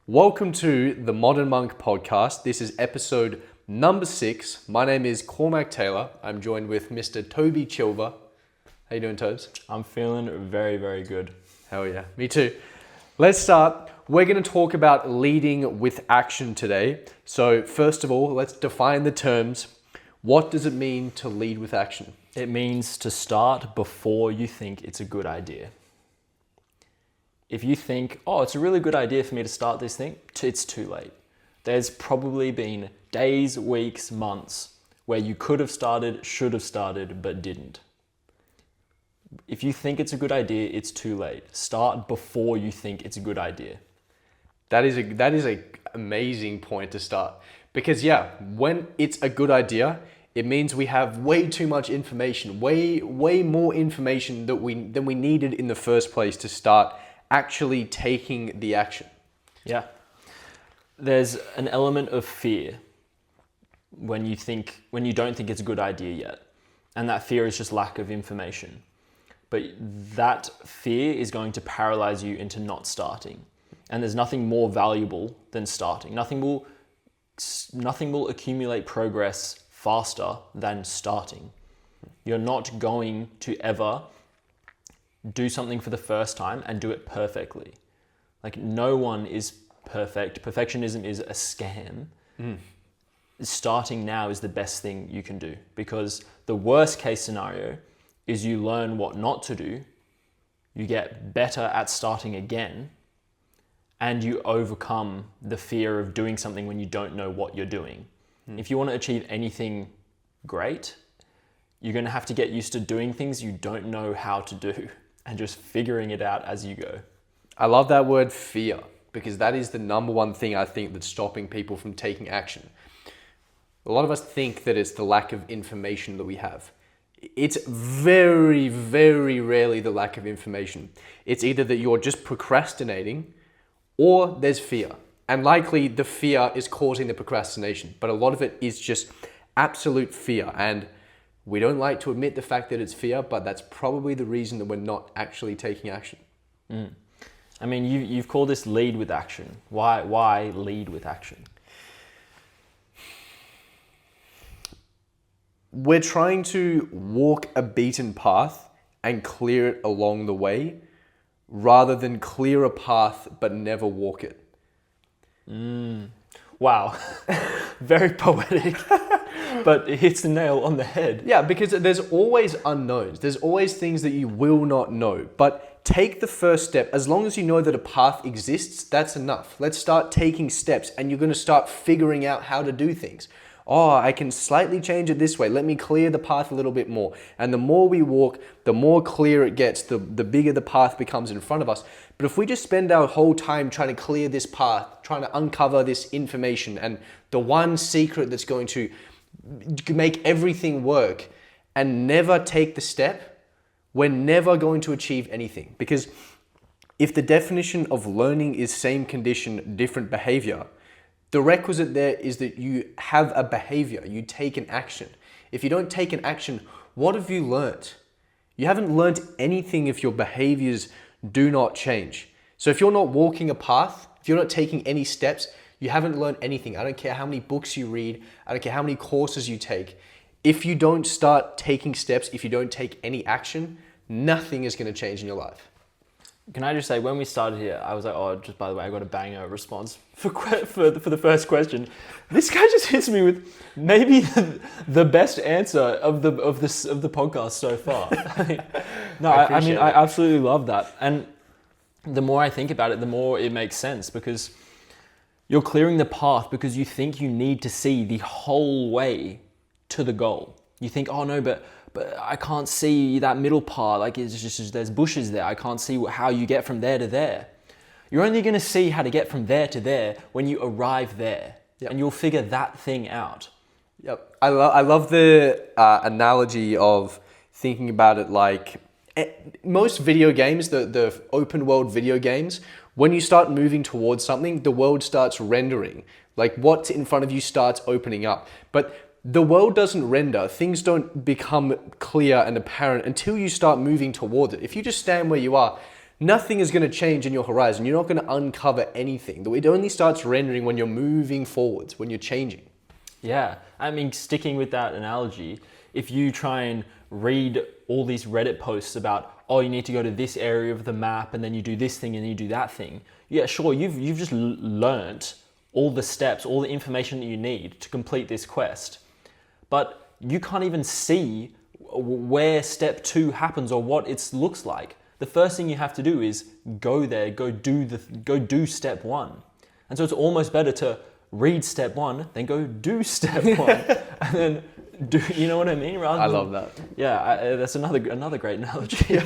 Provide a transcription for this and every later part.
Welcome to the Modern Monk podcast. This is episode number 6. My name is Cormac Taylor. I'm joined with Mr. Toby Chilver. How you doing, Tobes? I'm feeling very, very good. Hell yeah, me too. Let's start. We're going to talk about leading with action today. So first of all, let's define the terms. What does it mean to lead with action? It means to start before you think it's a good idea. If you think, oh, it's a really good idea for me to start this thing, it's too late. There's probably been days, weeks, months where you could have started, should have started, but didn't. If you think it's a good idea, it's too late. Start before you think it's a good idea. That is a amazing point to start. Because when it's a good idea, it means we have way too much information, way more information than we needed in the first place to start actually taking the action. Yeah. There's an element of fear when you don't think it's a good idea yet. And that fear is just lack of information. But that fear is going to paralyze you into not starting. And there's nothing more valuable than starting. Nothing will accumulate progress faster than starting. You're not going to ever do something for the first time and do it perfectly. Like, no one is perfect. Perfectionism is a scam. Starting now is the best thing you can do, because the worst case scenario is you learn what not to do, you get better at starting again, and you overcome the fear of doing something when you don't know what you're doing. If you want to achieve anything great, you're going to have to get used to doing things you don't know how to do and just figuring it out as you go. I love that word fear, because that is the number one thing I think that's stopping people from taking action. A lot of us think that it's the lack of information that we have. It's very, very rarely the lack of information. It's either that you're just procrastinating or there's fear. And likely the fear is causing the procrastination, but a lot of it is just absolute fear. And we don't like to admit the fact that it's fear, but that's probably the reason that we're not actually taking action. I mean, you've called this lead with action. Why lead with action? We're trying to walk a beaten path and clear it along the way, rather than clear a path but never walk it. Wow. Very poetic. But it hits the nail on the head. Yeah, because there's always unknowns. There's always things that you will not know. But take the first step. As long as you know that a path exists, that's enough. Let's start taking steps, and you're going to start figuring out how to do things. Oh, I can slightly change it this way. Let me clear the path a little bit more. And the more we walk, the more clear it gets, the bigger the path becomes in front of us. But if we just spend our whole time trying to clear this path, trying to uncover this information and the one secret that's going to make everything work, and never take the step, we're never going to achieve anything. Because if the definition of learning is same condition, different behavior, the requisite there is that you have a behavior, you take an action. If you don't take an action, what have you learnt? You haven't learnt anything if your behaviors do not change. So if you're not walking a path, if you're not taking any steps, you haven't learned anything. I don't care how many books you read, I don't care how many courses you take. If you don't start taking steps, if you don't take any action, nothing is going to change in your life. Can I just say, when we started here, I was like, oh, just by the way, I got a banger response for the first question. This guy just hits me with maybe the best answer of the podcast so far. I absolutely love that. And the more I think about it, the more it makes sense, because you're clearing the path because you think you need to see the whole way to the goal. You think, oh no, but I can't see that middle part. Like, it's just there's bushes there. I can't see how you get from there to there. You're only going to see how to get from there to there when you arrive there. Yep. And you'll figure that thing out. Yep. I love the analogy of thinking about it like most video games, the open world video games, when you start moving towards something, the world starts rendering. Like, what's in front of you starts opening up. But the world doesn't render. Things don't become clear and apparent until you start moving towards it. If you just stand where you are, nothing is going to change in your horizon. You're not going to uncover anything. It only starts rendering when you're moving forwards, when you're changing. Yeah, I mean, sticking with that analogy, if you try and read all these Reddit posts about, oh, you need to go to this area of the map and then you do this thing and then you do that thing. Yeah, sure, you've just learnt all the steps, all the information that you need to complete this quest. But you can't even see where step 2 happens or what it looks like. The first thing you have to do is go there, go do step 1. And so it's almost better to read step 1, then go do step 1, and then do, you know what I mean? I love that. Yeah, that's another great analogy.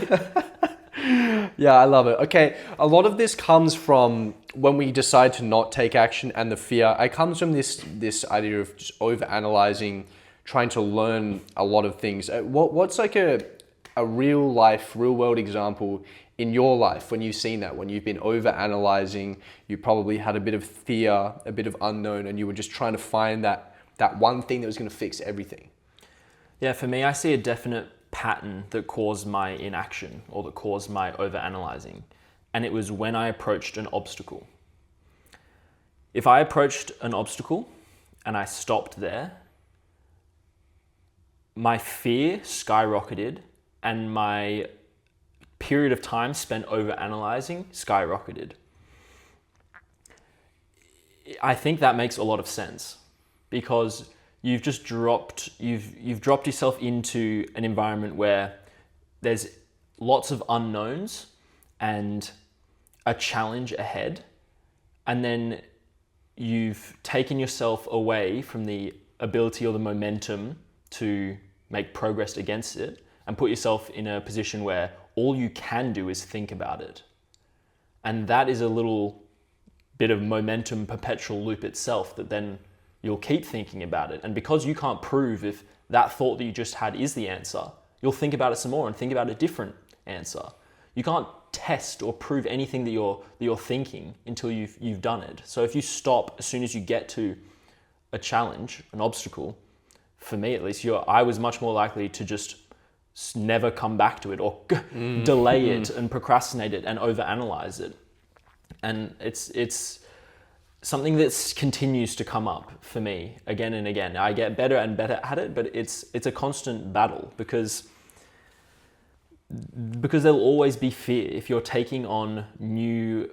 Yeah, I love it. Okay, a lot of this comes from when we decide to not take action and the fear. It comes from this idea of just overanalyzing, trying to learn a lot of things. What's like a real world example in your life when you've seen that, when you've been overanalyzing, you probably had a bit of fear, a bit of unknown, and you were just trying to find that one thing that was going to fix everything? Yeah, for me, I see a definite pattern that caused my inaction or that caused my overanalyzing. And it was when I approached an obstacle. If I approached an obstacle and I stopped there, my fear skyrocketed and my period of time spent overanalyzing skyrocketed. I think that makes a lot of sense because you've just dropped yourself into an environment where there's lots of unknowns and a challenge ahead, and then you've taken yourself away from the ability or the momentum to make progress against it and put yourself in a position where all you can do is think about it. And that is a little bit of momentum perpetual loop itself that then you'll keep thinking about it. And because you can't prove if that thought that you just had is the answer, you'll think about it some more and think about a different answer. You can't test or prove anything that you're thinking until you've done it. So if you stop as soon as you get to a challenge, an obstacle, for me at least, I was much more likely to just never come back to it or delay it and procrastinate it and overanalyze it. And it's something that continues to come up for me again and again. I get better and better at it, but it's a constant battle because there'll always be fear. If you're taking on new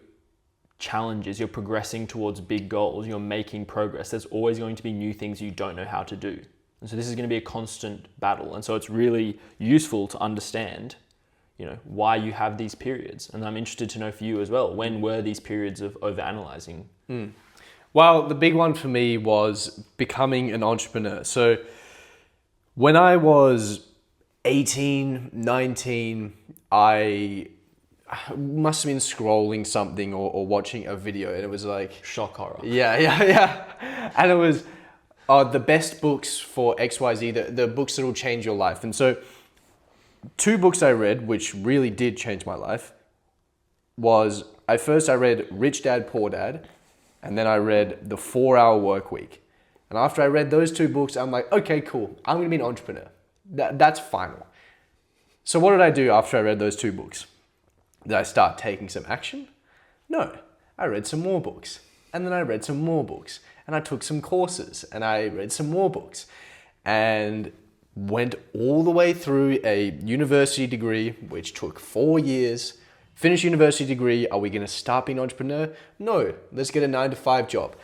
challenges, you're progressing towards big goals, you're making progress, there's always going to be new things you don't know how to do. And so this is going to be a constant battle. And so it's really useful to understand, why you have these periods. And I'm interested to know for you as well, when were these periods of overanalyzing? Well, the big one for me was becoming an entrepreneur. So when I was 18, 19, I must have been scrolling something or watching a video, and it was like... Shock horror. Yeah. And it was the best books for XYZ, the books that will change your life. And so 2 books I read, which really did change my life, was I read Rich Dad, Poor Dad, and then I read The 4-Hour Workweek. And after I read those 2 books, I'm like, okay, cool. I'm going to be an entrepreneur. That's final. So what did I do after I read those 2 books? Did I start taking some action? No. I read some more books. And then I read some more books. And I took some courses. And I read some more books. And went all the way through a university degree, which took 4 years. Finished university degree. Are we going to start being an entrepreneur? No. Let's get a 9-to-5 job.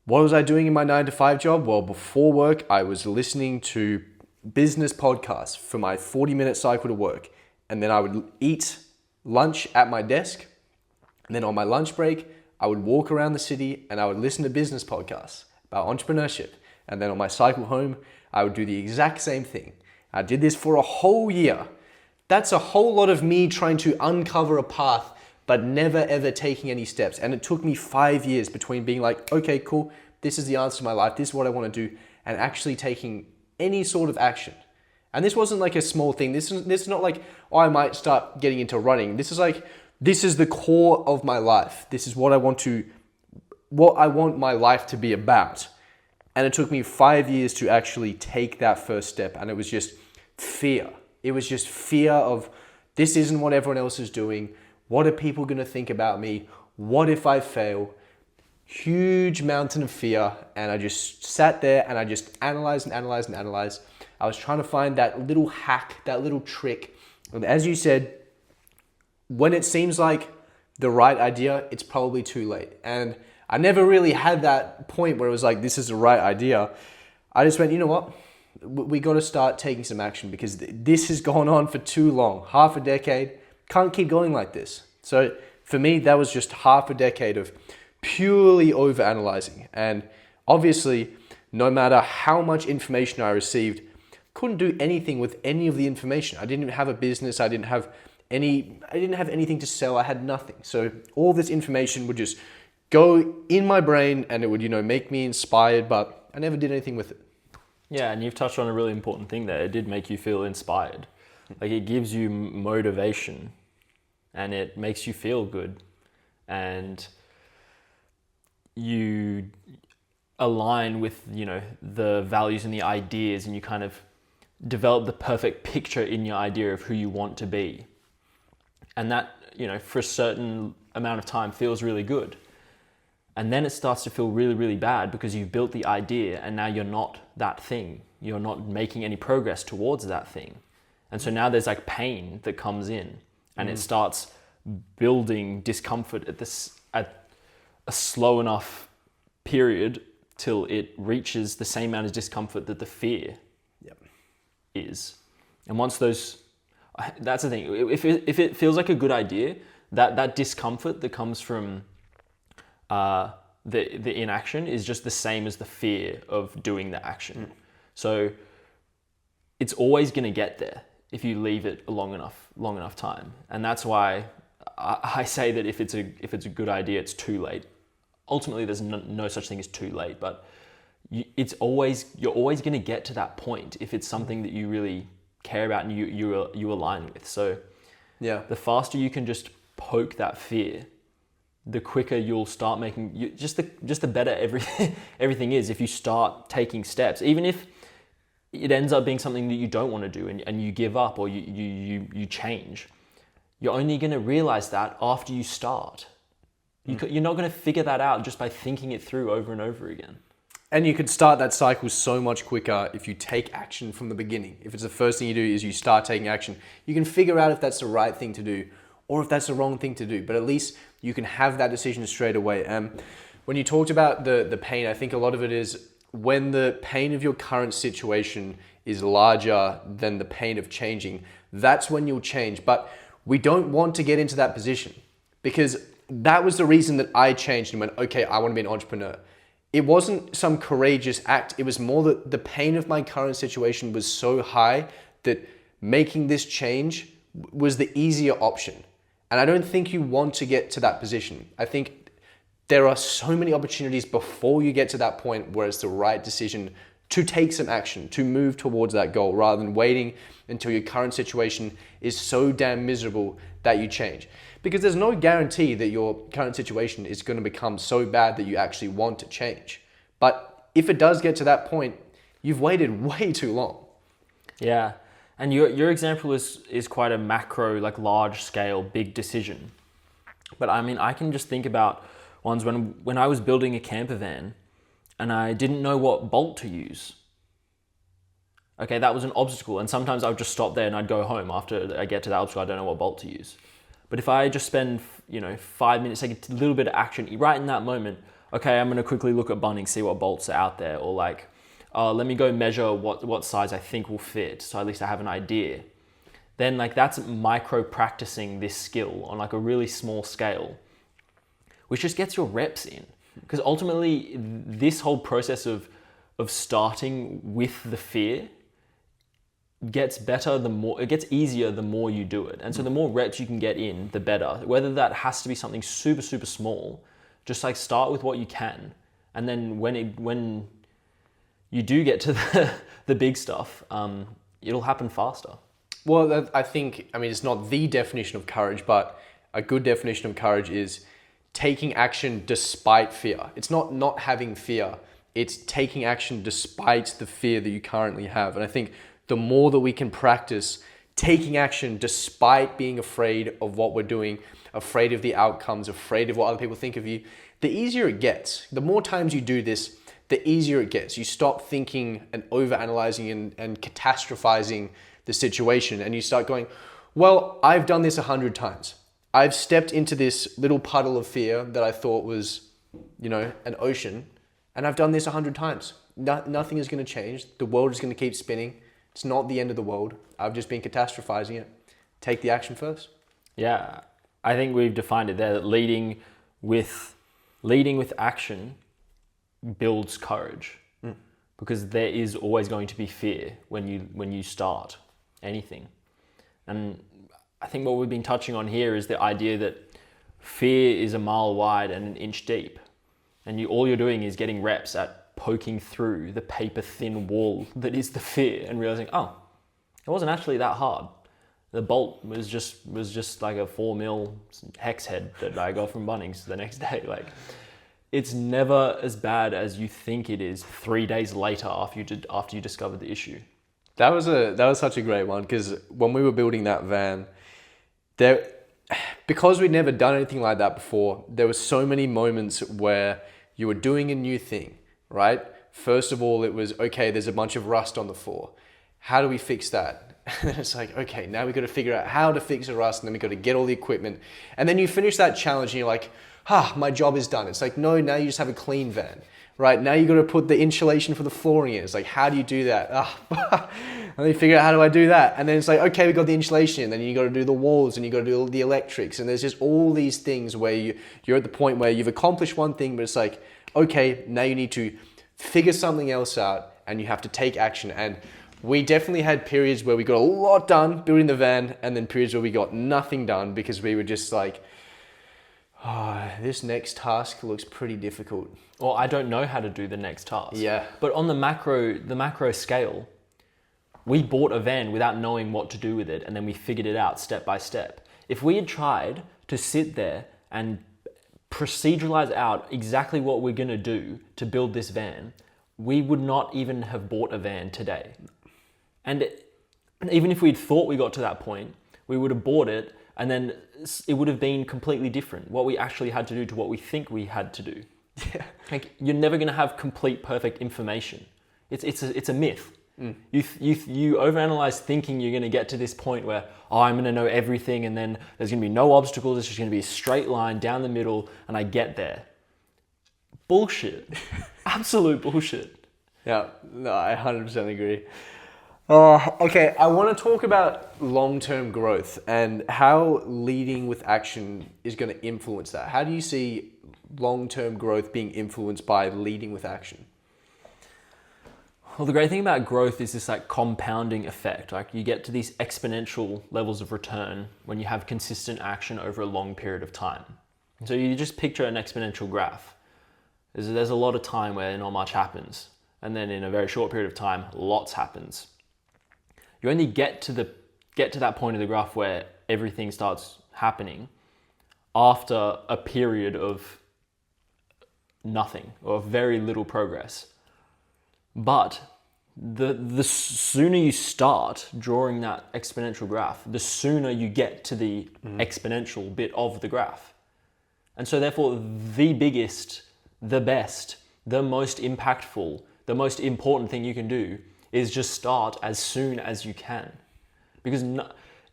What was I doing in my 9-to-5 job? Well, before work, I was listening to business podcasts for my 40-minute cycle to work. And then I would eat lunch at my desk. And then on my lunch break, I would walk around the city and I would listen to business podcasts about entrepreneurship. And then on my cycle home, I would do the exact same thing. I did this for a whole year. That's a whole lot of me trying to uncover a path, but never ever taking any steps. And it took me 5 years between being like, okay, cool, this is the answer to my life, this is what I want to do, and actually taking any sort of action. And this wasn't like a small thing. This is not like, oh, I might start getting into running. This is like, this is the core of my life. This is what I want my life to be about. And it took me 5 years to actually take that first step. And it was just fear. It was just fear of, this isn't what everyone else is doing. What are people going to think about me? What if I fail? Huge mountain of fear. And I just sat there and I just analyzed and analyzed and analyzed. I was trying to find that little hack, that little trick. And as you said, when it seems like the right idea, it's probably too late. And I never really had that point where it was like, this is the right idea. I just went, you know what? We got to start taking some action because this has gone on for too long. Half a decade. Can't keep going like this. So for me, that was just half a decade of purely overanalyzing. And obviously, no matter how much information I received, couldn't do anything with any of the information. I didn't have a business. I didn't have anything to sell. I had nothing. So all this information would just go in my brain and it would, make me inspired, but I never did anything with it. Yeah, and you've touched on a really important thing there. It did make you feel inspired. Like it gives you motivation and it makes you feel good and you align with, the values and the ideas and you kind of develop the perfect picture in your idea of who you want to be. And that, for a certain amount of time feels really good. And then it starts to feel really, really bad because you've built the idea and now you're not that thing. You're not making any progress towards that thing. And so now there's like pain that comes in and it starts building discomfort at a slow enough period till it reaches the same amount of discomfort that the fear is. And once that's the thing, if it feels like a good idea, that discomfort that comes from the inaction is just the same as the fear of doing the action. So it's always going to get there if you leave it a long enough time. And that's why I say that if it's a good idea, it's too late. Ultimately, there's no such thing as too late, but you're always going to get to that point if it's something that you really care about and you align with. So the faster you can just poke that fear, the quicker you'll start making just the better everything is if you start taking steps, even if it ends up being something that you don't want to do and you give up or you change. You're only going to realize that after you start. You're not going to figure that out just by thinking it through over and over again. And you could start that cycle so much quicker if you take action from the beginning. If it's the first thing you do is you start taking action, you can figure out if that's the right thing to do or if that's the wrong thing to do. But at least you can have that decision straight away. When you talked about the pain, I think a lot of it is when the pain of your current situation is larger than the pain of changing, that's when you'll change. But we don't want to get into that position because that was the reason that I changed and went, okay, I want to be an entrepreneur. It wasn't some courageous act. It was more that the pain of my current situation was so high that making this change was the easier option. And I don't think you want to get to that position. I think there are so many opportunities before you get to that point where it's the right decision to take some action, to move towards that goal rather than waiting until your current situation is so damn miserable that you change. Because there's no guarantee that your current situation is going to become so bad that you actually want to change. But if it does get to that point, you've waited way too long. Yeah. And your example is quite a macro, like large scale, big decision. But I mean, I can just think about ones when I was building a camper van and I didn't know what bolt to use. Okay, that was an obstacle. And sometimes I would just stop there and I'd go home after I get to that obstacle. I don't know what bolt to use. But if I just spend, 5 minutes, take a little bit of action right in that moment, okay, I'm going to quickly look at Bunnings, see what bolts are out there, or let me go measure what size I think will fit, so at least I have an idea. Then that's micro practicing this skill on a really small scale, which just gets your reps in. Because ultimately, this whole process of starting with the fear gets better it gets easier the more you do it. And so the more reps you can get in, the better. Whether that has to be something super, super small, just start with what you can. And then when you do get to the big stuff, it'll happen faster. Well, I think, it's not the definition of courage, but a good definition of courage is taking action despite fear. It's not having fear. It's taking action despite the fear that you currently have. And I think the more that we can practice taking action despite being afraid of what we're doing, afraid of the outcomes, afraid of what other people think of you, the easier it gets. The more times you do this, the easier it gets. You stop thinking and overanalyzing and catastrophizing the situation, and you start going, well, I've done this 100 times. I've stepped into this little puddle of fear that I thought was, an ocean, and I've done this 100 times. Nothing is going to change. The world is going to keep spinning. It's not the end of the world. I've just been catastrophizing it. Take the action first. Yeah, I think we've defined it there, that leading with action builds courage, because there is always going to be fear when you start anything. And I think what we've been touching on here is the idea that fear is a mile wide and an inch deep, and all you're doing is getting reps at poking through the paper thin wall that is the fear and realizing, oh, it wasn't actually that hard. The bolt was just like a 4mm hex head that I got from Bunnings the next day. Like, it's never as bad as you think it is 3 days later after you discovered the issue. That was such a great one, because when we were building that van, because we'd never done anything like that before, there were so many moments where you were doing a new thing, right? First of all, it was, okay, there's a bunch of rust on the floor. How do we fix that? And then it's like, okay, now we've got to figure out how to fix the rust, and then we've got to get all the equipment. And then you finish that challenge and you're like, my job is done. It's like, no, now you just have a clean van, right? Now you got to put the insulation for the flooring in. It's like, how do you do that? And then you figure out, how do I do that? And then it's like, okay, we got the insulation in. Then you got to do the walls, and you got to do the electrics. And there's just all these things where you're at the point where you've accomplished one thing, but it's like, okay, now you need to figure something else out, and you have to take action. And we definitely had periods where we got a lot done building the van, and then periods where we got nothing done because we were just like, this next task looks pretty difficult. Or I don't know how to do the next task. Yeah. But on the macro scale, we bought a van without knowing what to do with it, and then we figured it out step by step. If we had tried to sit there and proceduralize out exactly what we're going to do to build this van, we would not even have bought a van today. And even if we'd thought we got to that point, we would have bought it, and then it would have been completely different, what we actually had to do to what we think we had to do. Yeah. Like, you're never going to have complete perfect information. It's a myth. You overanalyze thinking you're going to get to this point where, I'm going to know everything, and then there's going to be no obstacles, it's just going to be a straight line down the middle, and I get there. Bullshit. Absolute bullshit. Yeah, no, I 100% agree. Okay, I want to talk about long-term growth and how leading with action is going to influence that. How do you see long-term growth being influenced by leading with action? Well, the great thing about growth is this like compounding effect. Like, you get to these exponential levels of return when you have consistent action over a long period of time. So you just picture an exponential graph. There's a lot of time where not much happens, and then in a very short period of time, lots happens. You only get to that point of the graph where everything starts happening after a period of nothing or very little progress. But the sooner you start drawing that exponential graph, the sooner you get to the exponential bit of the graph. And so therefore, the biggest, the best, the most impactful, the most important thing you can do is just start as soon as you can. Because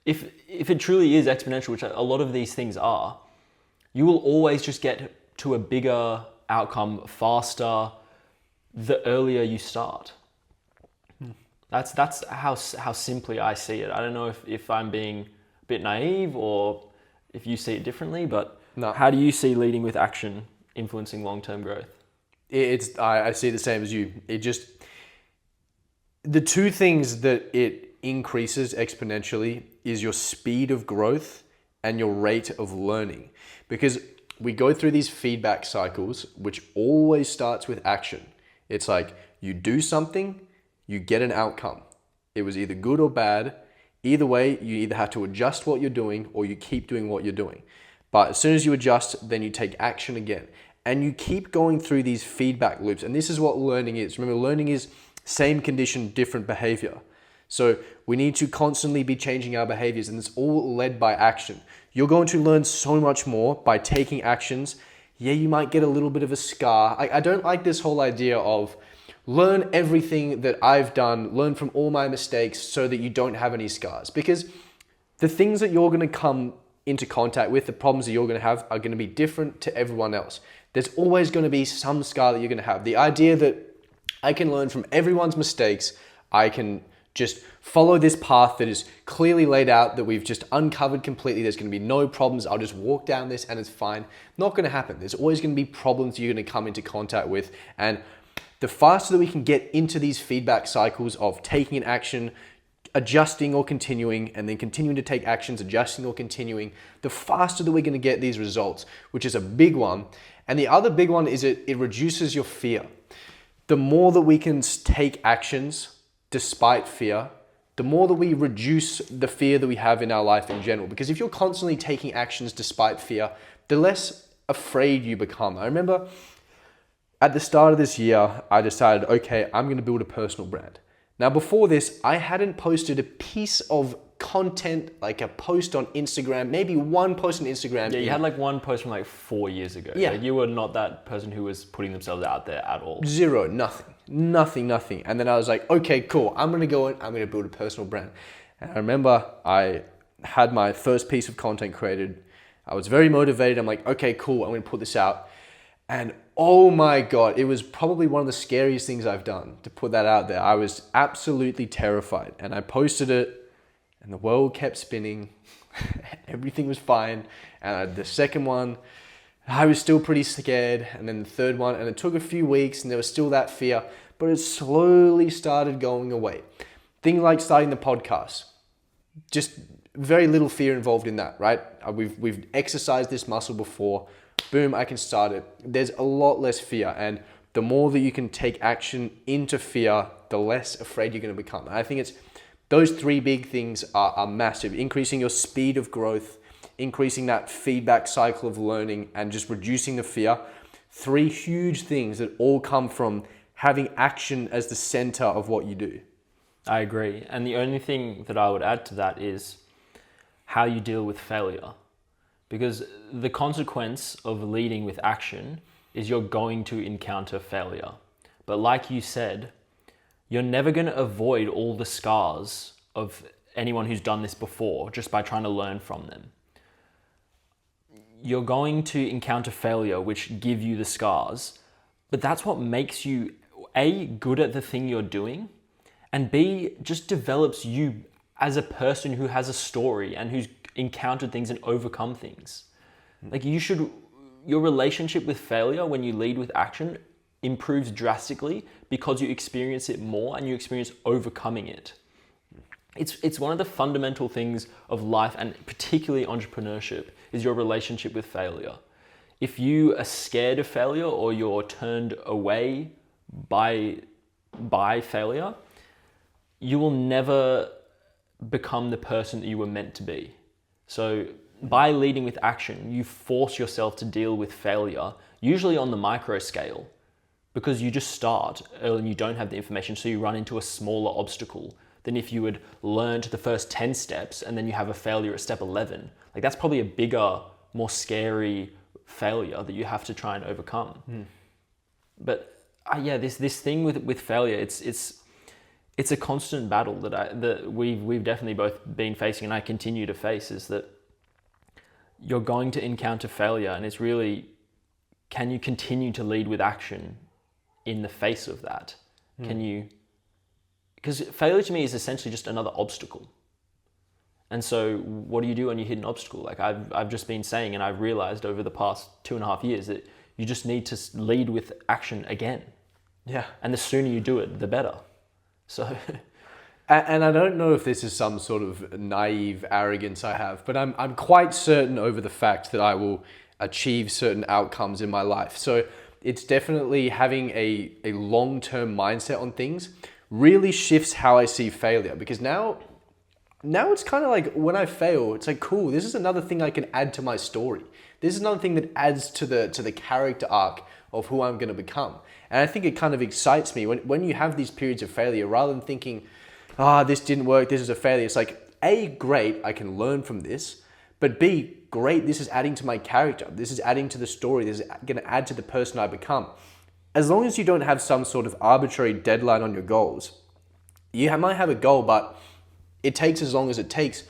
if it truly is exponential, which a lot of these things are, you will always just get to a bigger outcome faster the earlier you start. That's how simply I see it. I don't know if I'm being a bit naive or if you see it differently, but no. How do you see leading with action influencing long-term growth? I see the same as you. The two things that it increases exponentially is your speed of growth and your rate of learning. Because we go through these feedback cycles, which always starts with action. It's like, you do something, you get an outcome. It was either good or bad. Either way, you either have to adjust what you're doing or you keep doing what you're doing. But as soon as you adjust, then you take action again. And you keep going through these feedback loops. And this is what learning is. Remember, learning is same condition, different behavior. So we need to constantly be changing our behaviors, and it's all led by action. You're going to learn so much more by taking actions. Yeah, you might get a little bit of a scar. I don't like this whole idea of learn everything that I've done, learn from all my mistakes so that you don't have any scars. Because the things that you're going to come into contact with, the problems that you're going to have are going to be different to everyone else. There's always going to be some scar that you're going to have. The idea that I can learn from everyone's mistakes, I can just follow this path that is clearly laid out, that we've just uncovered completely. There's going to be no problems. I'll just walk down this and it's fine. Not going to happen. There's always going to be problems you're going to come into contact with. And the faster that we can get into these feedback cycles of taking an action, adjusting or continuing, and then continuing to take actions, adjusting or continuing, the faster that we're going to get these results, which is a big one. And the other big one is it reduces your fear. The more that we can take actions despite fear, the more that we reduce the fear that we have in our life in general. Because if you're constantly taking actions despite fear, the less afraid you become. I remember at the start of this year, I decided, okay, I'm going to build a personal brand. Now, before this, I hadn't posted a piece of content, like a post on Instagram, maybe one post on Instagram. Yeah, you had like one post from like 4 years ago. Yeah. Like you were not that person who was putting themselves out there at all. Zero, nothing. And then I was like, okay, cool. I'm going to go in, I'm going to build a personal brand. And I remember I had my first piece of content created. I was very motivated. I'm like, okay, cool. I'm going to put this out. And oh my God, it was probably one of the scariest things I've done to put that out there. I was absolutely terrified. And I posted it and the world kept spinning. Everything was fine. And the second one, I was still pretty scared. And then the third one, and it took a few weeks and there was still that fear, but it slowly started going away. Things like starting the podcast, just very little fear involved in that, right? We've exercised this muscle before. Boom, I can start it. There's a lot less fear. And the more that you can take action into fear, the less afraid you're going to become. And I think it's those three big things are massive. Increasing your speed of growth, increasing that feedback cycle of learning, and just reducing the fear. Three huge things that all come from having action as the center of what you do. I agree. And the only thing that I would add to that is how you deal with failure. Because the consequence of leading with action is you're going to encounter failure. But like you said, you're never going to avoid all the scars of anyone who's done this before just by trying to learn from them. You're going to encounter failure, which give you the scars, but that's what makes you A, good at the thing you're doing, and B, just develops you as a person who has a story and who's encountered things and overcome things. Like your relationship with failure when you lead with action improves drastically because you experience it more and you experience overcoming it. It's one of the fundamental things of life, and particularly entrepreneurship, is your relationship with failure. If you are scared of failure or you're turned away by failure, you will never become the person that you were meant to be. So by leading with action, you force yourself to deal with failure, usually on the micro scale, because you just start early and you don't have the information, so you run into a smaller obstacle than if you had learned the first 10 steps and then you have a failure at step 11. Like that's probably a bigger, more scary failure that you have to try and overcome. But this thing with failure, it's a constant battle that we've definitely both been facing, and I continue to face, is that you're going to encounter failure, and it's really, can you continue to lead with action in the face of that? Because failure to me is essentially just another obstacle. And so what do you do when you hit an obstacle? Like I've just been saying, and I've realized over the past 2.5 years that you just need to lead with action again. Yeah. And the sooner you do it, the better. So, and I don't know if this is some sort of naive arrogance I have, but I'm quite certain over the fact that I will achieve certain outcomes in my life. So it's definitely having a long-term mindset on things really shifts how I see failure, because now it's kind of like when I fail, it's like, cool, this is another thing I can add to my story. This is another thing that adds to the character arc of who I'm going to become. And I think it kind of excites me when you have these periods of failure, rather than thinking, this didn't work, this is a failure. It's like, A, great, I can learn from this, but B, great, this is adding to my character. This is adding to the story. This is going to add to the person I become. As long as you don't have some sort of arbitrary deadline on your goals, you might have a goal, but it takes as long as it takes,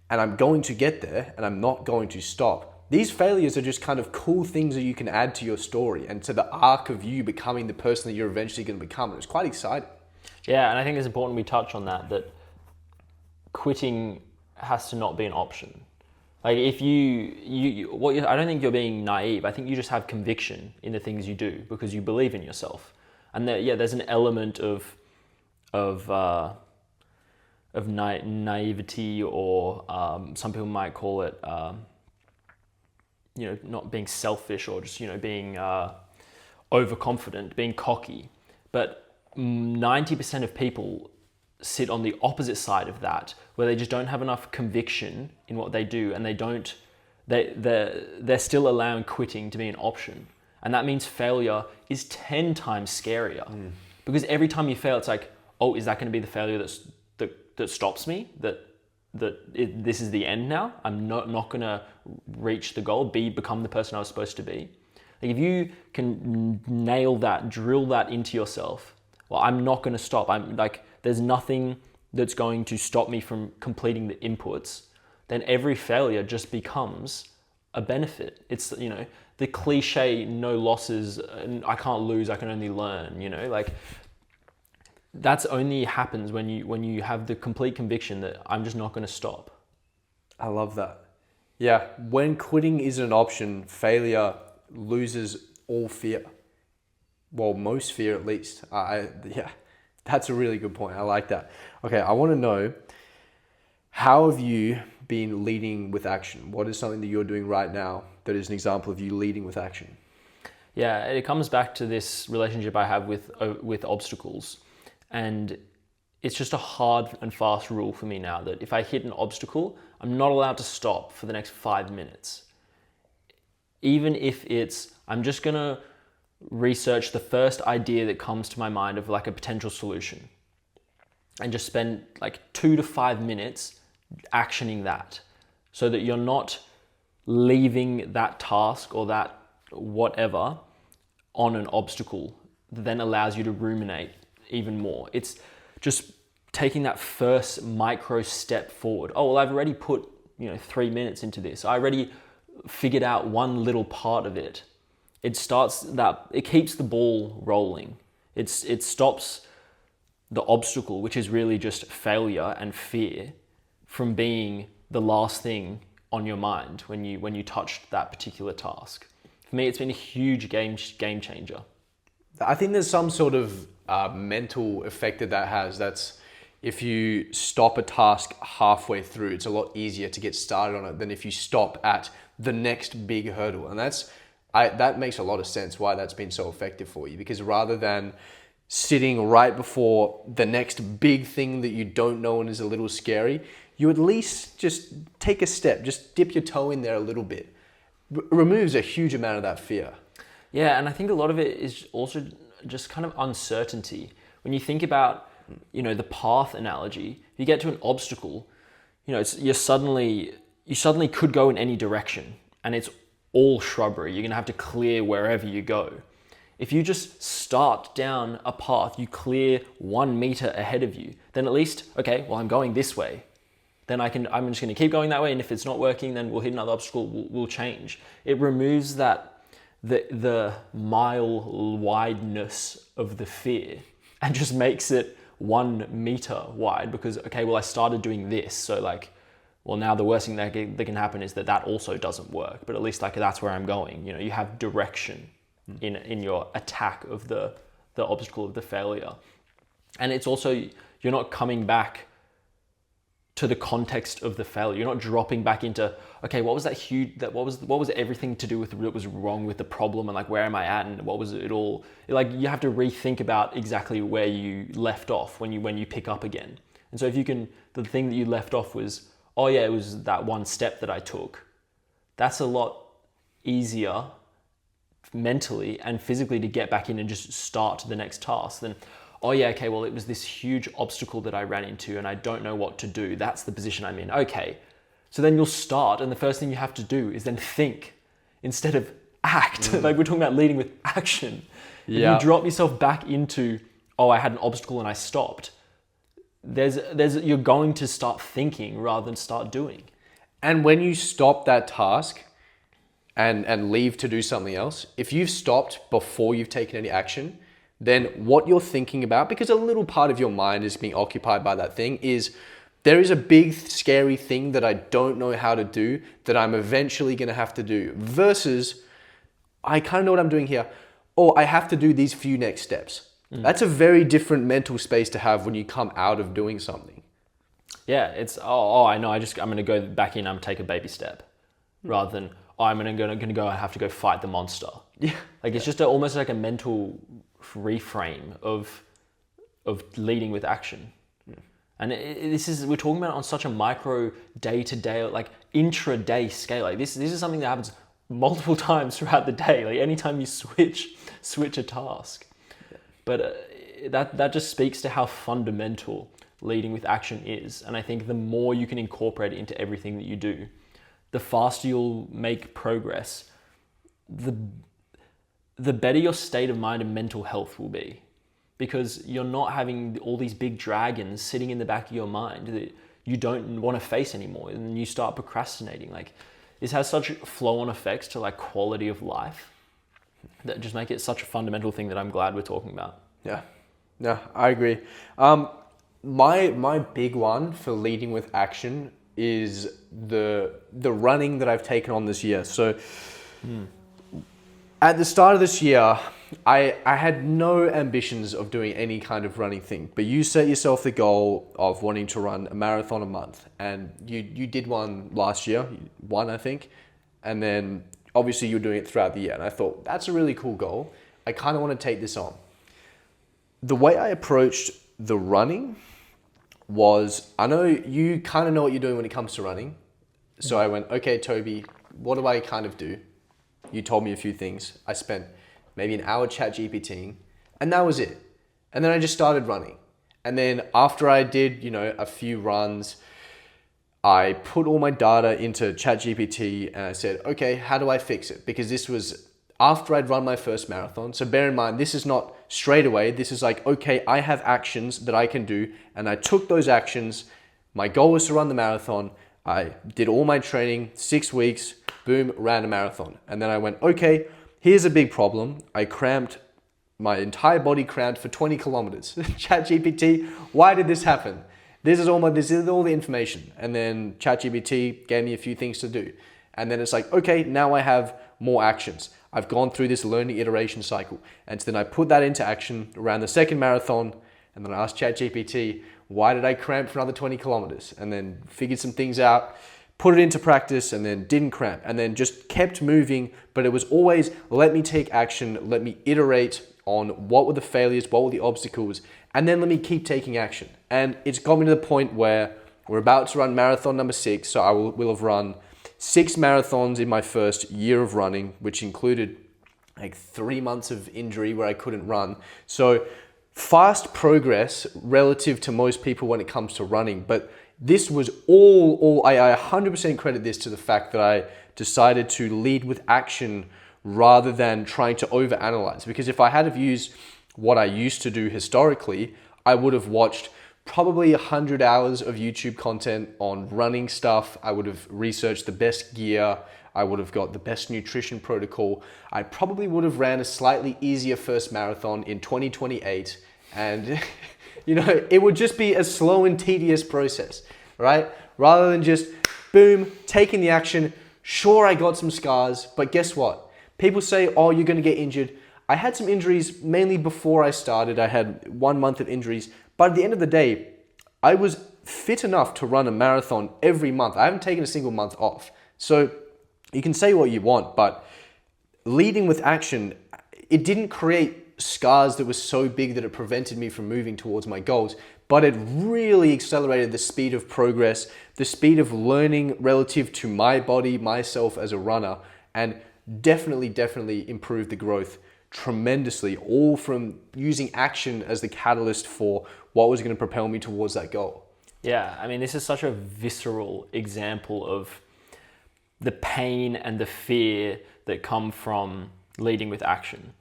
and I'm going to get there, and I'm not going to stop. These failures are just kind of cool things that you can add to your story and to the arc of you becoming the person that you're eventually going to become. And it's quite exciting. Yeah, and I think it's important we touch on that quitting has to not be an option. Like if I don't think you're being naive. I think you just have conviction in the things you do because you believe in yourself. And there's an element of naivety, or some people might call it, not being selfish, or just being overconfident, being cocky. But 90% of people sit on the opposite side of that, where they just don't have enough conviction in what they do, and they're still allowing quitting to be an option. And that means failure is 10 times scarier. Because every time you fail, it's like, oh, is that going to be the failure that stops me? This is the end now? I'm not going to reach the goal, become the person I was supposed to be. Like if you can nail that, drill that into yourself, well, I'm not going to stop. There's nothing that's going to stop me from completing the inputs. Then every failure just becomes a benefit. It's, the cliche, no losses, I can't lose, I can only learn, that's only happens when you have the complete conviction that I'm just not going to stop. I love that. Yeah, when quitting isn't an option, failure loses all fear. Well, most fear at least. That's a really good point. I like that. Okay, I want to know, how have you been leading with action? What is something that you're doing right now that is an example of you leading with action? Yeah, it comes back to this relationship I have with obstacles. And it's just a hard and fast rule for me now that if I hit an obstacle, I'm not allowed to stop for the next 5 minutes. Even if I'm just going to research the first idea that comes to my mind of like a potential solution, and just spend like 2 to 5 minutes actioning that, so that you're not leaving that task or that whatever on an obstacle that then allows you to ruminate even more. It's just taking that first micro step forward. Oh, well, I've already put 3 minutes into this. I already figured out one little part of it. It keeps the ball rolling. It stops the obstacle, which is really just failure and fear, from being the last thing on your mind when you touched that particular task. For me, it's been a huge game changer. I think there's some sort of mental effect that has. That's if you stop a task halfway through, it's a lot easier to get started on it than if you stop at the next big hurdle. And that makes a lot of sense why that's been so effective for you, because rather than sitting right before the next big thing that you don't know and is a little scary, you at least just take a step, just dip your toe in there a little bit. Removes a huge amount of that fear. Yeah, and I think a lot of it is also just kind of uncertainty. When you think about, the path analogy, if you get to an obstacle, you suddenly could go in any direction, and it's all shrubbery. You're going to have to clear wherever you go. If you just start down a path, you clear 1 meter ahead of you, then at least, okay, well, I'm going this way. Then I'm just going to keep going that way, and if it's not working, then we'll hit another obstacle, we'll change. It removes the mile wideness of the fear and just makes it 1 meter wide, because, okay, well, I started doing this, so now the worst thing that can happen is that also doesn't work, but at least that's where I'm going. You have direction in your attack of the obstacle of the failure. And it's also, you're not coming back to the context of the failure. You're not dropping back into, okay, what was that huge, what was everything to do with what was wrong with the problem, and where am I at, and what was it all? You have to rethink about exactly where you left off when you pick up again. And so if you can, the thing that you left off was, oh yeah, it was that one step that I took. That's a lot easier mentally and physically to get back in and just start the next task than, oh yeah, okay, well, it was this huge obstacle that I ran into and I don't know what to do. That's the position I'm in. Okay. So then you'll start, and the first thing you have to do is then think instead of act. Like we're talking about leading with action. Yeah. If you drop yourself back into, oh, I had an obstacle and I stopped, you're going to start thinking rather than start doing. And when you stop that task and leave to do something else, if you've stopped before you've taken any action, then what you're thinking about, because a little part of your mind is being occupied by that thing, is there is a big scary thing that I don't know how to do that I'm eventually going to have to do, versus I kind of know what I'm doing here, or I have to do these few next steps. That's a very different mental space to have when you come out of doing something. Yeah, it's, I know, I'm going to go back in, I'm going to take a baby step, rather than, I'm going to go, I have to go fight the monster. Yeah. Like it's just almost like a mental reframe of leading with action. And we're talking about it on such a micro day-to-day, like intraday scale. Like this is something that happens multiple times throughout the day. Like anytime you switch a task. But that just speaks to how fundamental leading with action is. And I think the more you can incorporate it into everything that you do, the faster you'll make progress, the better your state of mind and mental health will be. Because you're not having all these big dragons sitting in the back of your mind that you don't want to face anymore, and you start procrastinating. Like this has such flow-on effects to like quality of life that just make it such a fundamental thing that I'm glad we're talking about. Yeah, I agree. My big one for leading with action is the running that I've taken on this year. So at the start of this year, I had no ambitions of doing any kind of running thing, but you set yourself the goal of wanting to run a marathon a month, and you did one last year, I think, and then obviously you're doing it throughout the year, and I thought, that's a really cool goal. I kind of want to take this on. The way I approached the running was, I know you kind of know what you're doing when it comes to running, so I went, okay, Toby, what do I kind of do? You told me a few things. I spent maybe an hour ChatGPTing, and that was it. And then I just started running. And then after I did, a few runs, I put all my data into ChatGPT and I said, okay, how do I fix it? Because this was after I'd run my first marathon. So bear in mind, this is not straight away. This is like, okay, I have actions that I can do. And I took those actions. My goal was to run the marathon. I did all my training, 6 weeks, boom, ran a marathon. And then I went, okay, here's a big problem. My entire body cramped for 20 kilometers. ChatGPT, why did this happen? This is all the information. And then ChatGPT gave me a few things to do. And then it's like, okay, now I have more actions. I've gone through this learning iteration cycle. And so then I put that into action, ran the second marathon, and then I asked ChatGPT, why did I cramp for another 20 kilometers? And then figured some things out, put it into practice, and then didn't cramp, and then just kept moving. But it was always, let me take action, let me iterate on what were the failures, what were the obstacles, and then let me keep taking action. And it's got me to the point where we're about to run marathon number 6, so I will have run 6 marathons in my first year of running, which included like 3 months of injury where I couldn't run. So fast progress relative to most people when it comes to running, but this was I 100% credit this to the fact that I decided to lead with action rather than trying to overanalyze. Because if I had have used what I used to do historically, I would have watched probably 100 hours of YouTube content on running stuff. I would have researched the best gear. I would have got the best nutrition protocol. I probably would have ran a slightly easier first marathon in 2028. And it would just be a slow and tedious process, right? Rather than just, boom, taking the action. Sure, I got some scars, but guess what? People say, oh, you're going to get injured. I had some injuries mainly before I started. I had 1 month of injuries, but at the end of the day, I was fit enough to run a marathon every month. I haven't taken a single month off. So you can say what you want, but leading with action, it didn't create scars that were so big that it prevented me from moving towards my goals, but it really accelerated the speed of progress, the speed of learning relative to my body, myself as a runner, and definitely improved the growth tremendously, all from using action as the catalyst for what was going to propel me towards that goal. Yeah, I mean, this is such a visceral example of the pain and the fear that come from leading with action.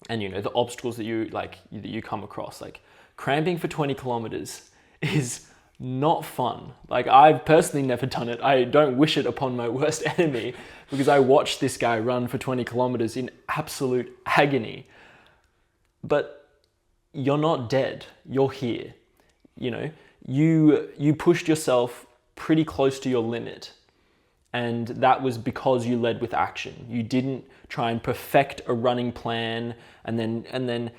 And, you know, the obstacles that you come across, like cramping for 20 kilometers is not fun. Like, I've personally never done it. I don't wish it upon my worst enemy, because I watched this guy run for 20 kilometers in absolute agony. But you're not dead. You're here. You know, you pushed yourself pretty close to your limit. And that was because you led with action. You didn't try and perfect a running plan and then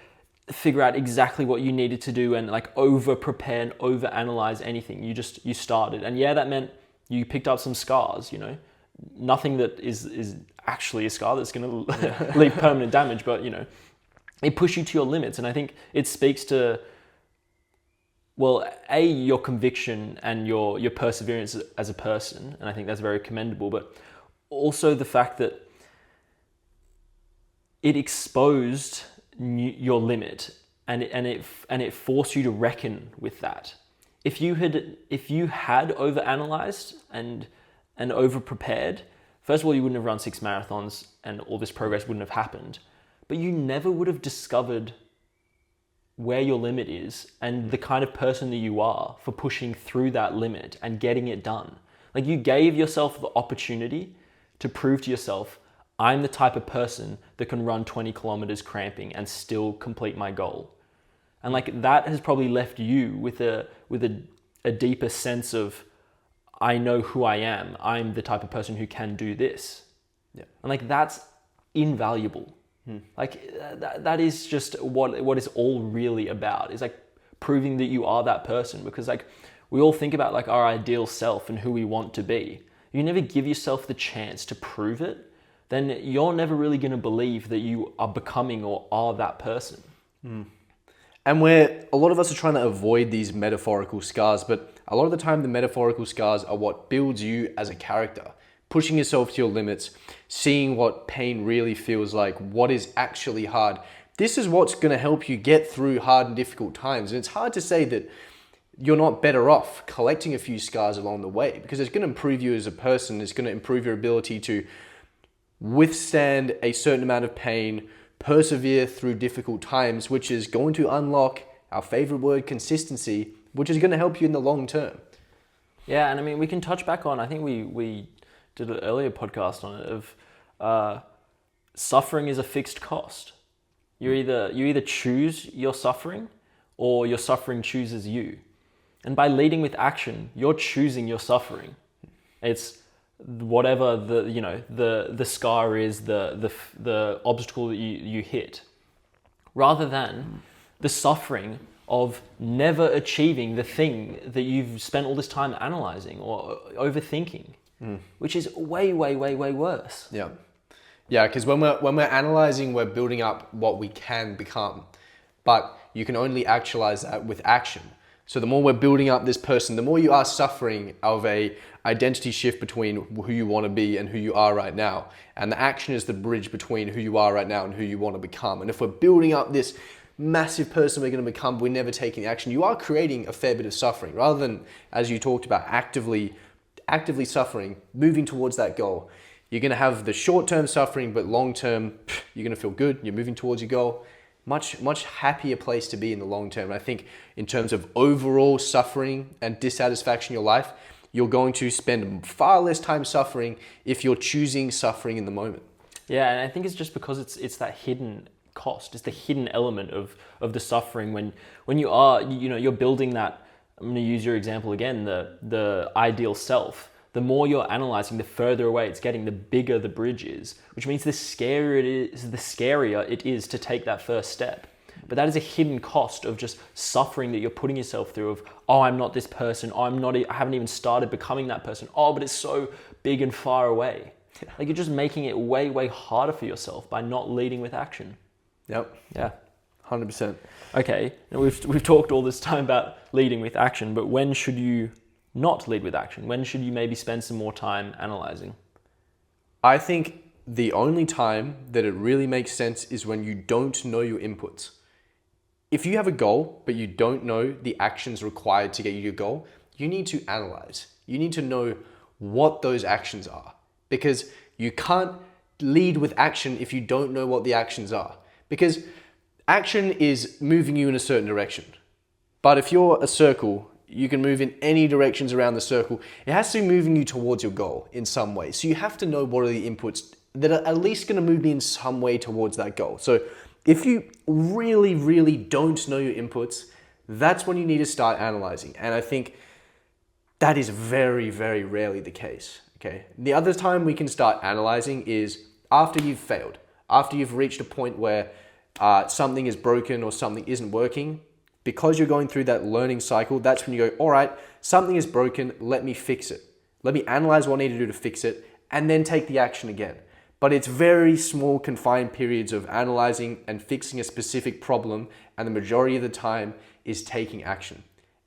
figure out exactly what you needed to do and like over prepare and over analyze anything. You started. And yeah, that meant you picked up some scars, you know. Nothing that is actually a scar that's going to leave permanent damage, but you know, it pushed you to your limits. And I think it speaks to, well, your conviction and your perseverance as a person, and I think that's very commendable, but also the fact that it exposed your limit and it forced you to reckon with that. If you had overanalyzed and over prepared, first of all, you wouldn't have run 6 marathons and all this progress wouldn't have happened, but you never would have discovered where your limit is and the kind of person that you are for pushing through that limit and getting it done. Like, you gave yourself the opportunity to prove to yourself, I'm the type of person that can run 20 kilometers cramping and still complete my goal. And like, that has probably left you with a deeper sense of, I know who I am. I'm the type of person who can do this. Yeah. And like, that's invaluable. Like, that is just what it's all really about, is like proving that you are that person. Because like, we all think about like our ideal self and who we want to be. You never give yourself the chance to prove it, then you're never really going to believe that you are becoming or are that person. And a lot of us are trying to avoid these metaphorical scars, but a lot of the time the metaphorical scars are what builds you as a character. Pushing yourself to your limits, seeing what pain really feels like, what is actually hard. This is what's going to help you get through hard and difficult times. And it's hard to say that you're not better off collecting a few scars along the way, because it's going to improve you as a person. It's going to improve your ability to withstand a certain amount of pain, persevere through difficult times, which is going to unlock our favorite word, consistency, which is going to help you in the long term. Yeah, and I mean, we can touch back on, I think we did an earlier podcast on it, of suffering is a fixed cost. You either choose your suffering or your suffering chooses you. And by leading with action, you're choosing your suffering. It's whatever the scar is, the obstacle that you hit, rather than the suffering of never achieving the thing that you've spent all this time analyzing or overthinking, which is way, way, way, way worse. Yeah. Yeah, because when we're analyzing, we're building up what we can become, but you can only actualize that with action. So the more we're building up this person, the more you are suffering of a identity shift between who you want to be and who you are right now. And the action is the bridge between who you are right now and who you want to become. And if we're building up this massive person we're going to become, we're never taking action, you are creating a fair bit of suffering, rather than, as you talked about, actively suffering, moving towards that goal. You're going to have the short-term suffering, but long-term, you're going to feel good. You're moving towards your goal. Much, much happier place to be in the long term. And I think in terms of overall suffering and dissatisfaction in your life, you're going to spend far less time suffering if you're choosing suffering in the moment. Yeah, and I think it's just because it's that hidden cost. It's the hidden element of the suffering when you are, you're building that. I'm going to use your example again, the ideal self. The more you're analyzing, the further away it's getting, the bigger the bridge is, which means the scarier it is to take that first step. But that is a hidden cost of just suffering that you're putting yourself through of, oh, I'm not this person. Oh, I haven't even started becoming that person. Oh, but it's so big and far away. Like, you're just making it way, way harder for yourself by not leading with action. Yep. Yeah. 100%. Okay. Now we've talked all this time about leading with action, but when should you not lead with action? When should you maybe spend some more time analyzing? I think the only time that it really makes sense is when you don't know your inputs. If you have a goal, but you don't know the actions required to get you your goal, you need to analyze. You need to know what those actions are, because you can't lead with action if you don't know what the actions are. Because action is moving you in a certain direction. But if you're a circle, you can move in any directions around the circle. It has to be moving you towards your goal in some way. So you have to know what are the inputs that are at least going to move me in some way towards that goal. So if you really, really don't know your inputs, that's when you need to start analyzing. And I think that is very, very rarely the case. Okay. The other time we can start analyzing is after you've failed, after you've reached a point where something is broken or something isn't working. Because you're going through that learning cycle, that's when you go, all right, something is broken, let me fix it. Let me analyze what I need to do to fix it, and then take the action again. But it's very small, confined periods of analyzing and fixing a specific problem, and the majority of the time is taking action.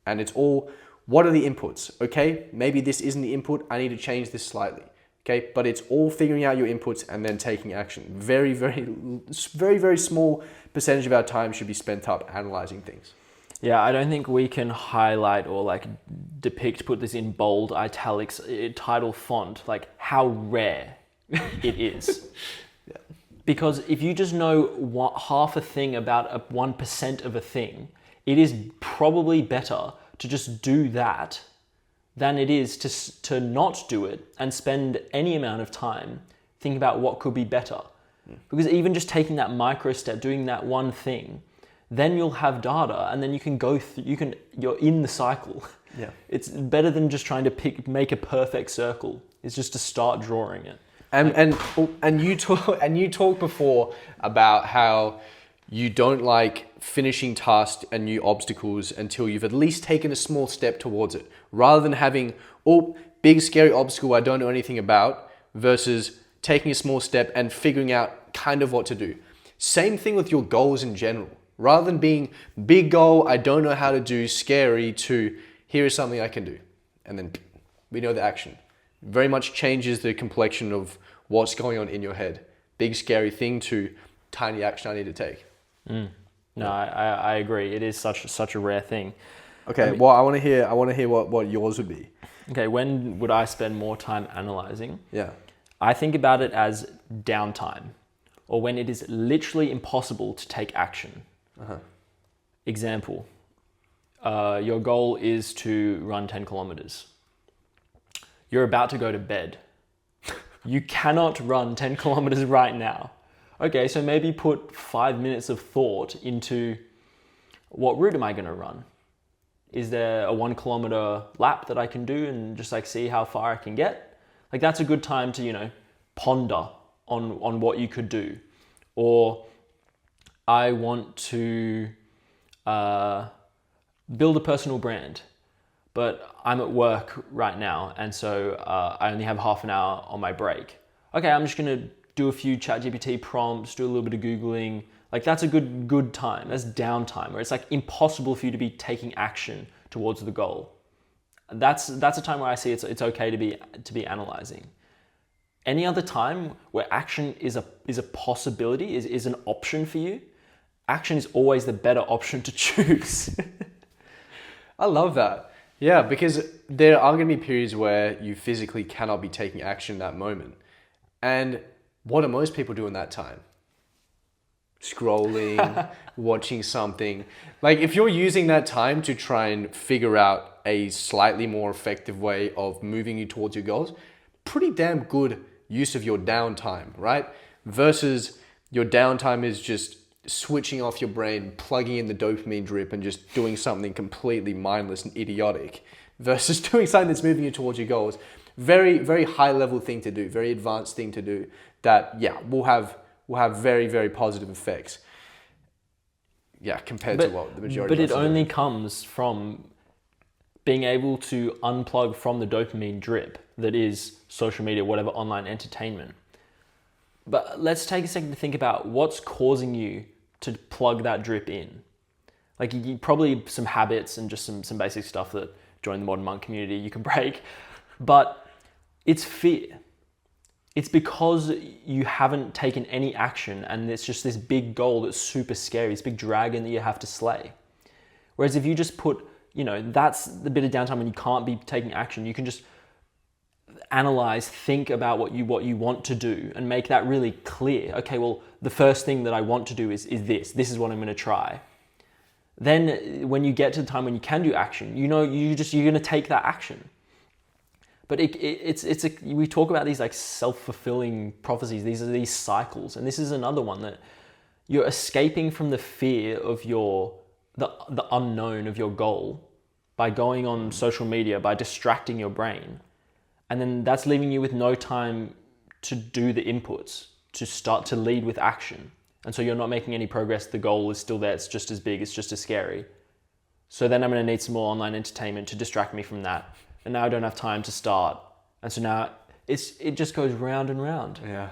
And it's all, what are the inputs? Okay, maybe this isn't the input, I need to change this slightly. Okay, but it's all figuring out your inputs and then taking action. Very, very small percentage of our time should be spent up analyzing things. Yeah, I don't think we can highlight or like put this in bold italics, title font, like how rare it is. Yeah. Because if you just know half a thing about 1% of a thing, it is probably better to just do that than it is to not do it and spend any amount of time thinking about what could be better. Because even just taking that micro step, doing that one thing, then you'll have data, and then you can go through, you're in the cycle. Yeah. It's better than just trying to make a perfect circle. It's just to start drawing it. And you talk before about how you don't like finishing tasks and new obstacles until you've at least taken a small step towards it, rather than having, big scary obstacle I don't know anything about, versus taking a small step and figuring out kind of what to do. Same thing with your goals in general. Rather than being big goal, I don't know how to do, scary, to here is something I can do. And then we know the action. Very much changes the complexion of what's going on in your head. Big scary thing to tiny action I need to take. No, I agree. It is such a rare thing. Okay, well I want to hear what yours would be. Okay, when would I spend more time analyzing? Yeah. I think about it as downtime, or when it is literally impossible to take action. Example, your goal is to run 10 kilometers. You're about to go to bed. You cannot run 10 kilometers right now. Okay, so maybe put 5 minutes of thought into what route am I going to run? Is there a 1 kilometer lap that I can do and just like see how far I can get? Like that's a good time to, ponder on what you could do. Or I want to build a personal brand, but I'm at work right now, and so I only have half an hour on my break. Okay, I'm just gonna do a few ChatGPT prompts, do a little bit of Googling. Like that's a good time. That's downtime, where it's like impossible for you to be taking action towards the goal. That's a time where I see it's okay to be analyzing. Any other time where action is a possibility, is an option for you, action is always the better option to choose. I love that. Yeah, because there are going to be periods where you physically cannot be taking action in that moment. And what do most people do in that time? Scrolling, watching something. Like if you're using that time to try and figure out a slightly more effective way of moving you towards your goals, pretty damn good use of your downtime, right? Versus your downtime is just switching off your brain, plugging in the dopamine drip and just doing something completely mindless and idiotic, versus doing something that's moving you towards your goals. Very, very high level thing to do, very advanced thing to do that, will have very, very positive effects. Yeah, compared to what the majority of us But it are only doing. comes from being able to unplug from the dopamine drip that is social media, whatever online entertainment. But let's take a second to think about what's causing you to plug that drip in. Like probably some habits and just some basic stuff that join the Modern Monk community you can break. But it's fear. it's because you haven't taken any action, and it's just this big goal that's super scary, this big dragon that you have to slay. Whereas if you just put, that's the bit of downtime when you can't be taking action. You can just analyze, think about what you want to do, and make that really clear. Okay, well, the first thing that I want to do is this. This is what I'm going to try. Then when you get to the time when you can do action, you're going to take that action. But we talk about these like self-fulfilling prophecies. These are these cycles, and this is another one that you're escaping from the fear of the unknown of your goal by going on social media, by distracting your brain, and then that's leaving you with no time to do the inputs, to start to lead with action. And so you're not making any progress. The goal is still there. It's just as big. It's just as scary. So then I'm going to need some more online entertainment to distract me from that. And now I don't have time to start. And so now it just goes round and round. Yeah.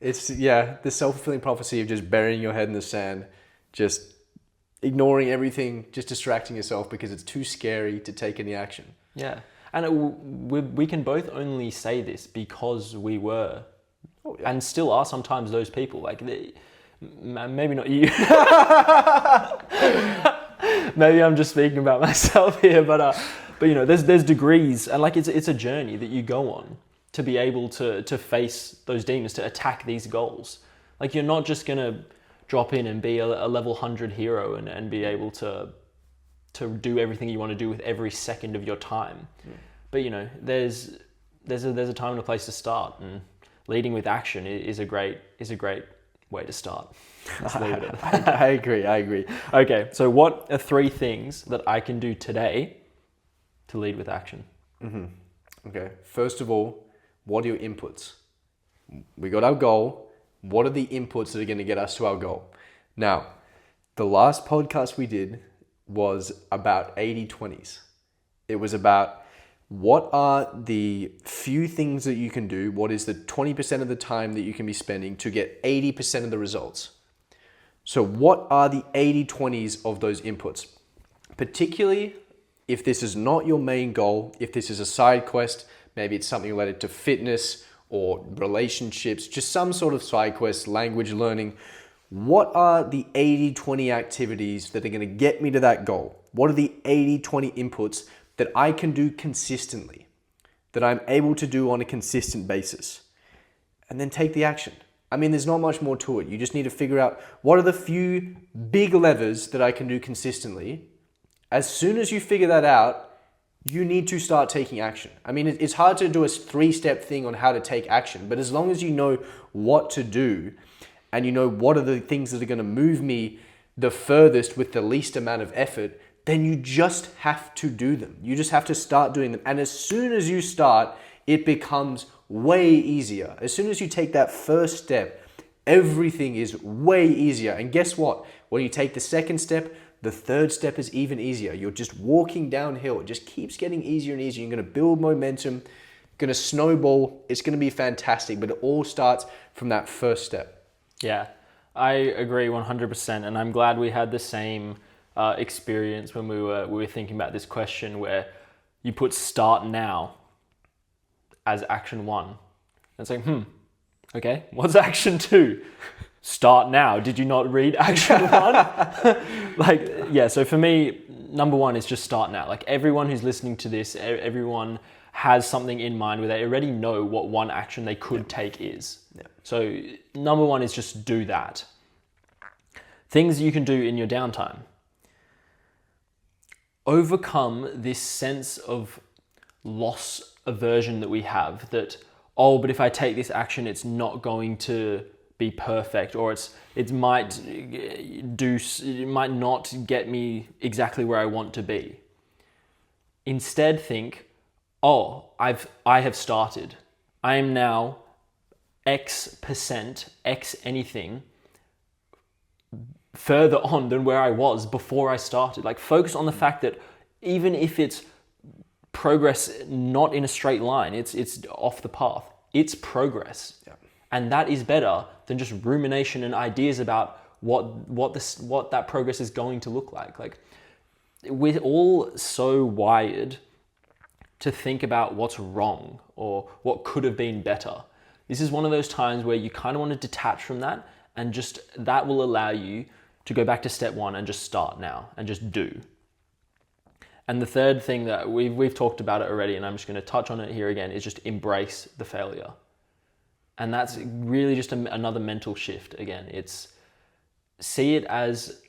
The self-fulfilling prophecy of just burying your head in the sand, just ignoring everything, just distracting yourself because it's too scary to take any action. Yeah. And we can both only say this because we were and still are sometimes those people. Like, maybe not you. Maybe I'm just speaking about myself here, but there's degrees, and like it's a journey that you go on to be able to face those demons, to attack these goals. Like, you're not just gonna drop in and be a level 100 hero and be able to do everything you want to do with every second of your time. But there's a time and a place to start, and leading with action is a great way to start. Let's leave it at that. I agree. Okay, so what are 3 things that I can do today to lead with action? Mm-hmm. Okay, first of all, what are your inputs? We got our goal. What are the inputs that are going to get us to our goal? Now, the last podcast we did was about 80-20s. It was about what are the few things that you can do, what is the 20% of the time that you can be spending to get 80% of the results. So what are the 80-20s of those inputs? Particularly if this is not your main goal, if this is a side quest, maybe it's something related to fitness or relationships, just some sort of side quest, language learning. What are the 80-20 activities that are going to get me to that goal? What are the 80-20 inputs that I can do consistently, that I'm able to do on a consistent basis? And then take the action. I mean, there's not much more to it. You just need to figure out what are the few big levers that I can do consistently. As soon as you figure that out, you need to start taking action. I mean, it's hard to do a 3-step thing on how to take action, but as long as you know what to do and you know what are the things that are going to move me the furthest with the least amount of effort, then you just have to do them. You just have to start doing them. And as soon as you start, it becomes way easier. As soon as you take that first step, everything is way easier. And guess what? When you take the second step, the third step is even easier. You're just walking downhill. It just keeps getting easier and easier. You're going to build momentum, going to snowball. It's going to be fantastic, but it all starts from that first step. Yeah, I agree 100%. And I'm glad we had the same experience when we were thinking about this question, where you put start now as action 1. And it's like, okay, what's action 2? Start now. Did you not read action 1? So for me, number 1 is just start now. Like, everyone who's listening to this, everyone has something in mind where they already know what one action they could take is. Yeah. So number 1 is just do that. Things you can do in your downtime. Overcome this sense of loss aversion that we have, that, but if I take this action, it's not going to be perfect, or it might not get me exactly where I want to be. Instead, think, I have started. I am now X%, X anything further on than where I was before I started. Like, focus on the fact that even if it's progress not in a straight line, it's off the path, it's progress. Yeah. And that is better than just rumination and ideas about what that progress is going to look like. Like, we're all so wired to think about what's wrong or what could have been better. This is one of those times where you kind of want to detach from that, and just that will allow you to go back to step one and just start now and just do. And the third thing that we've talked about it already, and I'm just going to touch on it here again, is just embrace the failure. And that's really just another mental shift. Again, it's see it as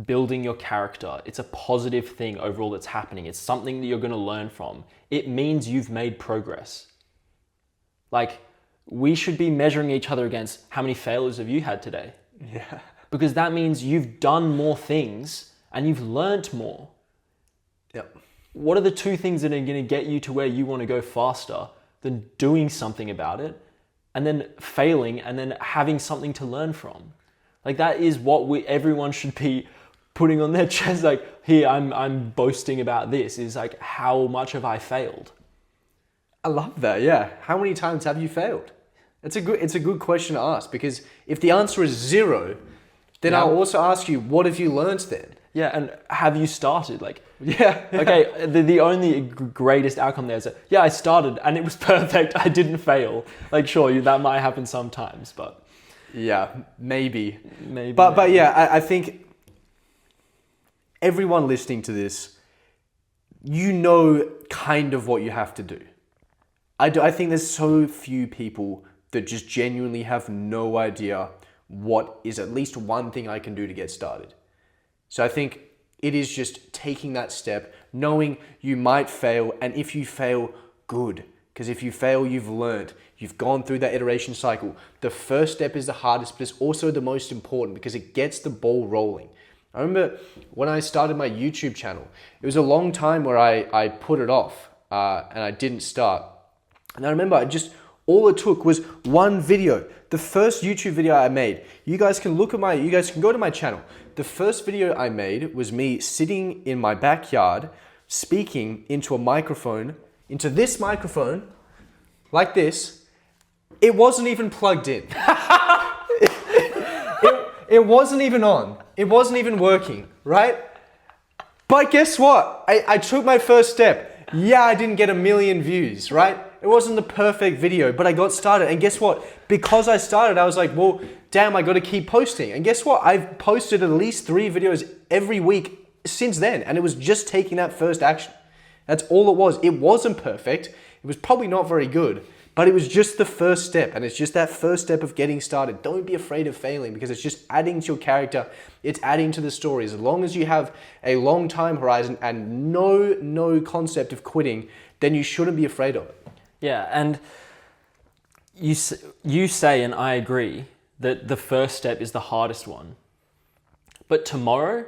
building your character. It's a positive thing overall that's happening. It's something that you're going to learn from. It means you've made progress. Like, we should be measuring each other against how many failures have you had today? Yeah. Because that means you've done more things and you've learnt more. Yep. What are the two things that are going to get you to where you want to go faster than doing something about it and then failing and then having something to learn from? Like, that is what everyone should be putting on their chest. Like, here, I'm boasting about this, is like, how much have I failed? I love that. Yeah. How many times have you failed? It's a good question to ask, because if the answer is 0, then Yeah. I'll also ask you, what have you learned then? Yeah, and have you started? Like, Yeah. okay, the only greatest outcome there is that, yeah, I started and it was perfect. I didn't fail. Like, sure, that might happen sometimes, but Yeah, maybe. maybe. But yeah, I think everyone listening to this, you know kind of what you have to do. I think there's so few people that just genuinely have no idea what is at least one thing I can do to get started. So I think it is just taking that step, knowing you might fail, and if you fail, good. Because if you fail, you've learned. You've gone through that iteration cycle. The first step is the hardest, but it's also the most important because it gets the ball rolling. I remember when I started my YouTube channel, it was a long time where I put it off and I didn't start. And I remember all it took was one video. The first YouTube video I made, you guys can go to my channel. The first video I made was me sitting in my backyard, speaking into this microphone, like this. It wasn't even plugged in. It wasn't even on. It wasn't even working, right? But guess what? I took my first step. Yeah, I didn't get 1 million views, right? It wasn't the perfect video, but I got started. And guess what? Because I started, I was like, well, damn, I got to keep posting. And guess what? I've posted at least 3 videos every week since then. And it was just taking that first action. That's all it was. It wasn't perfect. It was probably not very good, but it was just the first step. And it's just that first step of getting started. Don't be afraid of failing, because it's just adding to your character. It's adding to the story. As long as you have a long time horizon and no concept of quitting, then you shouldn't be afraid of it. Yeah, and you say, and I agree, that the first step is the hardest one. But tomorrow,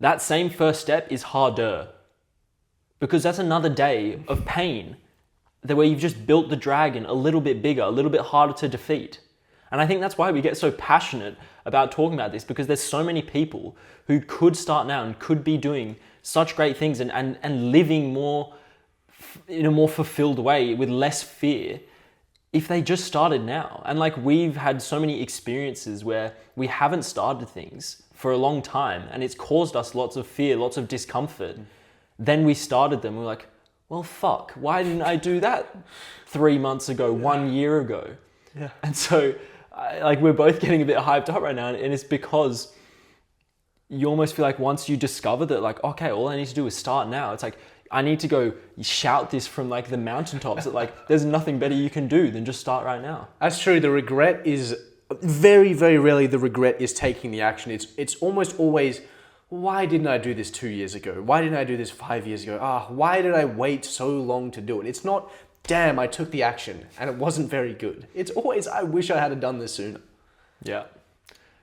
that same first step is harder. Because that's another day of pain, where you've just built the dragon a little bit bigger, a little bit harder to defeat. And I think that's why we get so passionate about talking about this, because there's so many people who could start now and could be doing such great things and living more in a more fulfilled way with less fear if they just started now. And like, we've had so many experiences where we haven't started things for a long time and it's caused us lots of fear, lots of discomfort. Then we started them. We're like, well, fuck, why didn't I do that 3 months ago, 1 year ago? Yeah. And so we're both getting a bit hyped up right now, and it's because you almost feel like once you discover that, like, okay, all I need to do is start now. It's like, I need to go shout this from like the mountaintops that like, there's nothing better you can do than just start right now. That's true. The regret is very, very rarely the regret is taking the action. It's almost always, why didn't I do this 2 years ago? Why didn't I do this 5 years ago? Why did I wait so long to do it? It's not, damn, I took the action and it wasn't very good. It's always, I wish I had done this sooner. Yeah,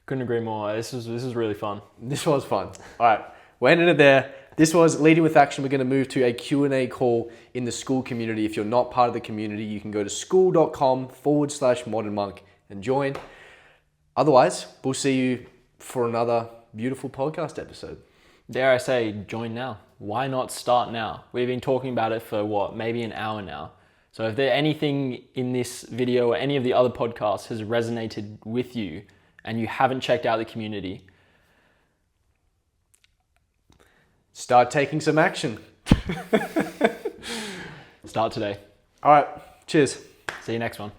couldn't agree more. This is really fun. This was fun. All right, we're ending it there. This was Leading with Action. We're going to move to a Q&A call in the school community. If you're not part of the community, you can go to school.com/modernmonk and join. Otherwise, we'll see you for another beautiful podcast episode. Dare I say, join now. Why not start now? We've been talking about it for maybe an hour now. So if there anything in this video or any of the other podcasts has resonated with you and you haven't checked out the community, start taking some action. start today. All right, cheers. See you next one.